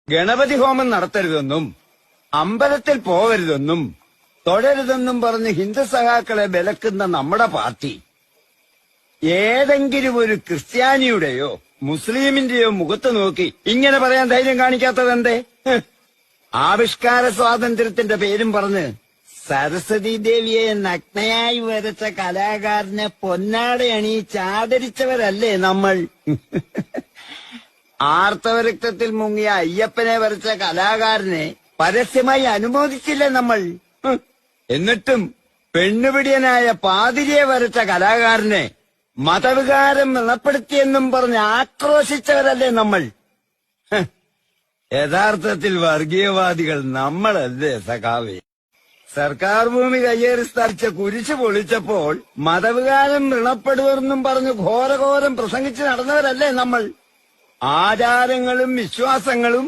ഗണപതി ഹോമം നടത്തരുതെന്നും അമ്പലത്തിൽ പോവരുതെന്നും തൊഴരുതെന്നും പറഞ്ഞ് ഹിന്ദു സഖാക്കളെ വിലക്കുന്ന നമ്മുടെ പാർട്ടി ഏതെങ്കിലും ഒരു ക്രിസ്ത്യാനിയുടെയോ മുസ്ലിമിന്റെയോ മുഖത്ത് നോക്കി ഇങ്ങനെ പറയാൻ ധൈര്യം കാണിക്കാത്തതെന്തേ? ആവിഷ്കാര സ്വാതന്ത്ര്യത്തിന്റെ പേരും പറഞ്ഞ് സരസ്വതി ദേവിയെ നഗ്നയായി വരച്ച കലാകാരനെ പൊന്നാടയണിയിച്ച് ആദരിച്ചവരല്ലേ നമ്മൾ? ആർത്തവരക്തത്തിൽ മുങ്ങിയ അയ്യപ്പനെ വരച്ച കലാകാരനെ പരസ്യമായി അനുമോദിച്ചില്ലേ നമ്മൾ? എന്നിട്ടും പെണ്ണുപിടിയനായ പാതിരിയെ വരച്ച കലാകാരനെ മതവികാരം വ്രണപ്പെടുത്തിയെന്നും പറഞ്ഞ് ആക്രോശിച്ചവരല്ലേ നമ്മൾ? യഥാർത്ഥത്തിൽ വർഗീയവാദികൾ നമ്മളല്ലേ സഖാവേ? സർക്കാർ ഭൂമി കയ്യേറി സ്ഥാപിച്ച കുരിശ് പൊളിച്ചപ്പോൾ മതവികാരം വ്രണപ്പെടുവെന്നും പറഞ്ഞ് ഘോരഘോരം പ്രസംഗിച്ച് നടന്നവരല്ലേ നമ്മൾ? ആചാരങ്ങളും വിശ്വാസങ്ങളും